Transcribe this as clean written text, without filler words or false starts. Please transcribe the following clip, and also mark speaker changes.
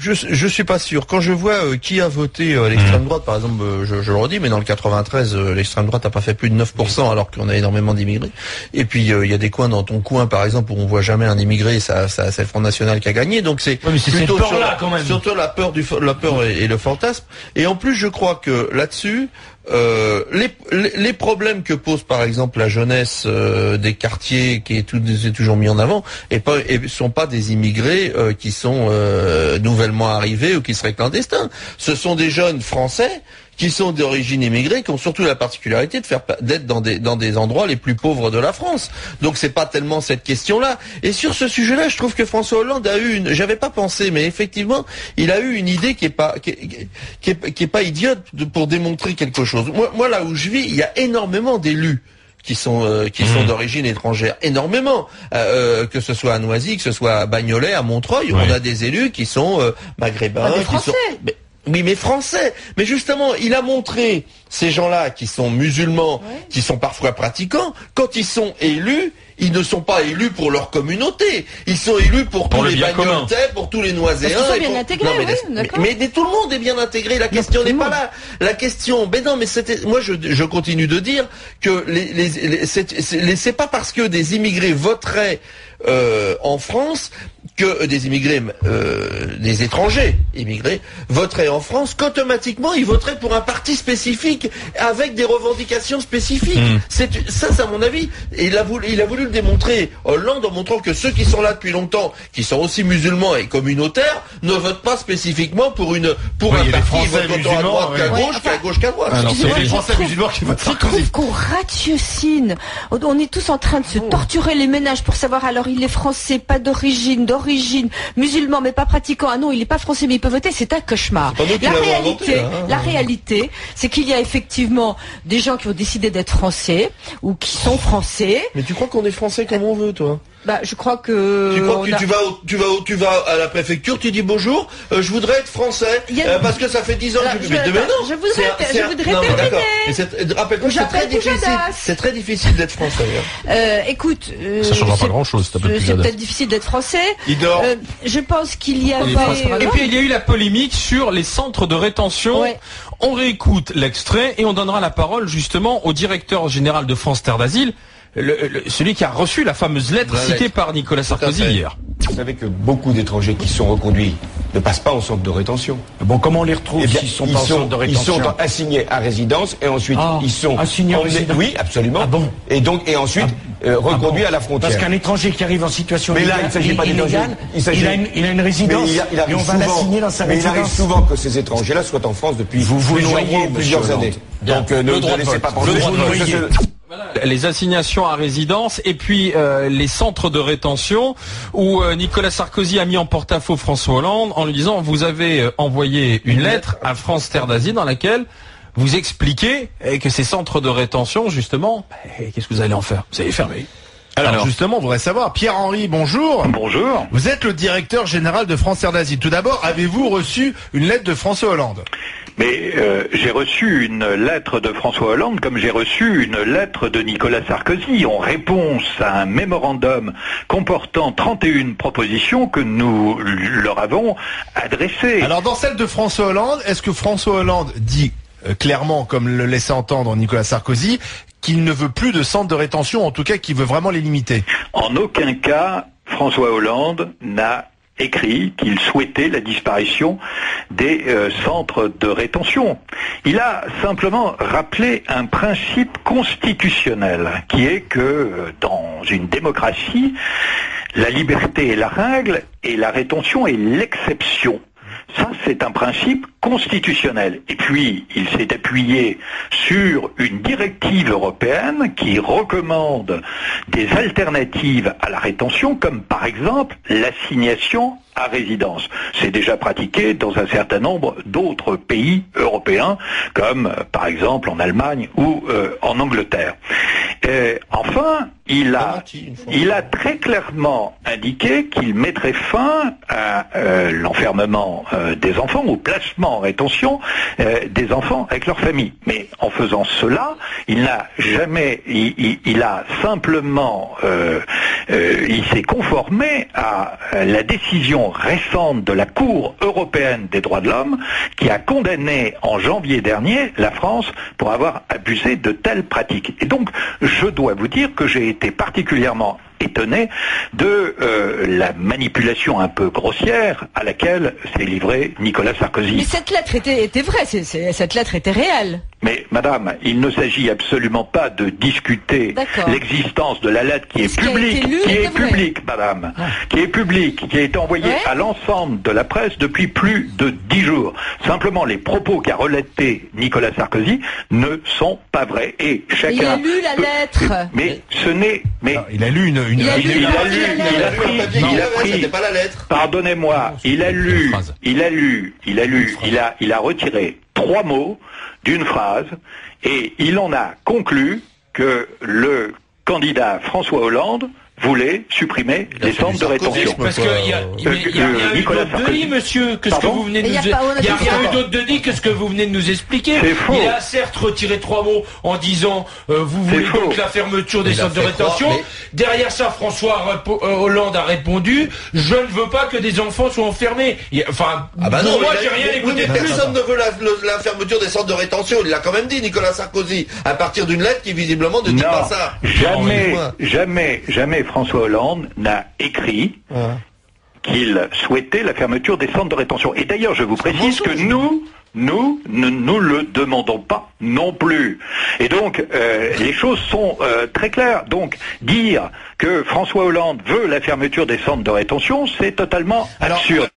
Speaker 1: Je suis pas sûr. Quand je vois qui a voté l'extrême droite, par exemple, je le redis, mais dans le 93, l'extrême droite a pas fait plus de 9%, alors qu'on a énormément d'immigrés. Et puis il y a des coins dans ton coin, par exemple, où on voit jamais un immigré, c'est le Front National qui a gagné. Donc c'est plutôt surtout la peur et le fantasme. Et en plus, je crois que là-dessus, les problèmes que pose par exemple la jeunesse des quartiers qui est toujours mis en avant et sont pas des immigrés qui sont nouvellement arrivés ou qui seraient clandestins. Ce sont des jeunes français qui sont d'origine immigrée, qui ont surtout la particularité d'être dans des endroits les plus pauvres de la France. Donc c'est pas tellement cette question-là. Et sur ce sujet-là, je trouve que François Hollande a eu j'avais pas pensé, mais effectivement, il a eu une idée qui est pas idiote pour démontrer quelque chose. Moi là où je vis, il y a énormément d'élus qui sont d'origine étrangère, énormément, que ce soit à Noisy, que ce soit à Bagnolet, à Montreuil, on a des élus qui sont maghrébins, qui sont oui, mais français. Mais justement, il a montré ces gens-là qui sont musulmans, qui sont parfois pratiquants, quand ils sont élus, ils ne sont pas élus pour leur communauté. Ils sont élus pour tous les Bagnoltais, pour tous les Noiséens.
Speaker 2: Parce qu'ils sont bien intégrés,
Speaker 1: mais tout le monde est bien intégré. La question n'est pas là. La question, moi je continue de dire que c'est pas parce que des immigrés voteraient en France que des immigrés, des étrangers immigrés voteraient en France, qu'automatiquement ils voteraient pour un parti spécifique avec des revendications spécifiques. C'est à mon avis. Et il a voulu le démontrer, Hollande, en montrant que ceux qui sont là depuis longtemps, qui sont aussi musulmans et communautaires, ne votent pas spécifiquement pour un parti qui vote autant à droite qu'à gauche, qu'à gauche qu'à droite.
Speaker 3: C'est les Français musulmans qui votent Sarkozy.
Speaker 2: Je trouve qu'on ratiocine. On est tous en train de se torturer les ménages pour savoir, alors il est français, pas d'origine, musulman mais pas pratiquant. Ah non, il est pas français mais il peut voter. C'est un cauchemar. La réalité, c'est qu'il y a effectivement des gens qui ont décidé d'être français ou qui sont français.
Speaker 1: Mais tu crois qu'on est français comme on veut, toi?
Speaker 2: Je crois que...
Speaker 1: Tu crois que tu vas à la préfecture, tu dis bonjour, je voudrais être français, parce que ça fait 10 ans que je...
Speaker 2: Je voudrais terminer.
Speaker 1: Rappelle-toi, c'est très difficile d'être français.
Speaker 2: Écoute...
Speaker 3: ça changera pas grand-chose,
Speaker 2: c'est peut-être difficile d'être français.
Speaker 1: Il dort.
Speaker 2: Je pense qu'il y a...
Speaker 4: Et puis il y a eu la polémique sur les centres de rétention. Ouais. On réécoute l'extrait et on donnera la parole justement au directeur général de France Terre d'Asile, celui qui a reçu la fameuse lettre citée par Nicolas Sarkozy hier.
Speaker 5: Vous savez que beaucoup d'étrangers qui sont reconduits ne passent pas en centre de rétention.
Speaker 3: Bon, comment on les retrouve s'ils sont pas en centre de rétention?
Speaker 5: Ils sont assignés à résidence et ensuite ils sont
Speaker 3: assignés à résidence.
Speaker 5: Oui, absolument.
Speaker 3: Ah bon?
Speaker 5: Et ensuite reconduits à la frontière.
Speaker 3: Parce qu'un étranger qui arrive en situation
Speaker 5: illégale, il ne s'agit pas d'étrangers.
Speaker 3: Il a une résidence et on va l'assigner dans sa résidence.
Speaker 5: Mais il arrive souvent que ces étrangers-là soient en France depuis plusieurs années. Donc ne laissez pas penser.
Speaker 4: Les assignations à résidence et puis les centres de rétention où Nicolas Sarkozy a mis en porte-à-faux François Hollande en lui disant: vous avez envoyé une lettre à France Terre d'Asile dans laquelle vous expliquez que ces centres de rétention, justement, qu'est-ce que vous allez en faire? Vous allez fermer.
Speaker 6: Alors justement, on voudrait savoir, Pierre-Henri, bonjour.
Speaker 7: Bonjour.
Speaker 6: Vous êtes le directeur général de France Terre d'Asile. Tout d'abord, avez-vous reçu une lettre de François Hollande?
Speaker 7: Mais j'ai reçu une lettre de François Hollande comme j'ai reçu une lettre de Nicolas Sarkozy en réponse à un mémorandum comportant 31 propositions que nous leur avons adressées.
Speaker 6: Alors dans celle de François Hollande, est-ce que François Hollande dit clairement, comme le laissait entendre Nicolas Sarkozy, qu'il ne veut plus de centres de rétention, en tout cas qu'il veut vraiment les limiter?
Speaker 7: En aucun cas, François Hollande n'a écrit qu'il souhaitait la disparition des centres de rétention. Il a simplement rappelé un principe constitutionnel qui est que dans une démocratie, la liberté est la règle et la rétention est l'exception. Ça, c'est un principe constitutionnel. Et puis, il s'est appuyé sur une directive européenne qui recommande des alternatives à la rétention, comme par exemple l'assignation à résidence. C'est déjà pratiqué dans un certain nombre d'autres pays européens, comme par exemple en Allemagne ou en Angleterre. Enfin, il a très clairement indiqué qu'il mettrait fin à l'enfermement des enfants, au placement en rétention des enfants avec leur famille. Mais en faisant cela, il n'a jamais, il a simplement, il s'est conformé à la décision récente de la Cour européenne des droits de l'homme qui a condamné en janvier dernier la France pour avoir abusé de telles pratiques. Et donc, je dois vous dire que j'ai été particulièrement étonné de la manipulation un peu grossière à laquelle s'est livré Nicolas Sarkozy.
Speaker 2: Mais cette lettre était vraie, cette lettre était réelle.
Speaker 7: Mais madame, il ne s'agit absolument pas de discuter l'existence de la lettre qui est publique, madame, qui est publique, qui a été envoyée à l'ensemble de la presse depuis plus de 10 jours. Simplement, les propos qu'a relatés Nicolas Sarkozy ne sont pas vrais et chacun.
Speaker 2: Il a lu la lettre.
Speaker 7: Mais ce n'est. Mais
Speaker 6: non, il a lu une.
Speaker 7: Il a pris.
Speaker 1: Pas la lettre.
Speaker 7: Pardonnez-moi. Il a retiré 3 mots d'une phrase et il en a conclu que le candidat François Hollande voulait supprimer les centres de rétention.
Speaker 8: Parce qu'il y a eu d'autres denis, monsieur, que ce que vous venez de nous il y a rien eu d'autre denis que ce que vous venez de nous expliquer. Il a certes retiré 3 mots en disant vous voulez donc la fermeture des centres de rétention. Derrière ça, François Hollande a répondu je ne veux pas que des enfants soient enfermés. Enfin, moi j'ai rien écouté.
Speaker 1: Personne ne veut la fermeture des centres de rétention. Il l'a quand même dit, Nicolas Sarkozy, à partir d'une lettre qui visiblement ne dit pas ça.
Speaker 7: Jamais François Hollande n'a écrit qu'il souhaitait la fermeture des centres de rétention. Et d'ailleurs, je vous précise que nous ne le demandons pas non plus. Et donc, les choses sont très claires. Donc, dire que François Hollande veut la fermeture des centres de rétention, c'est totalement absurde.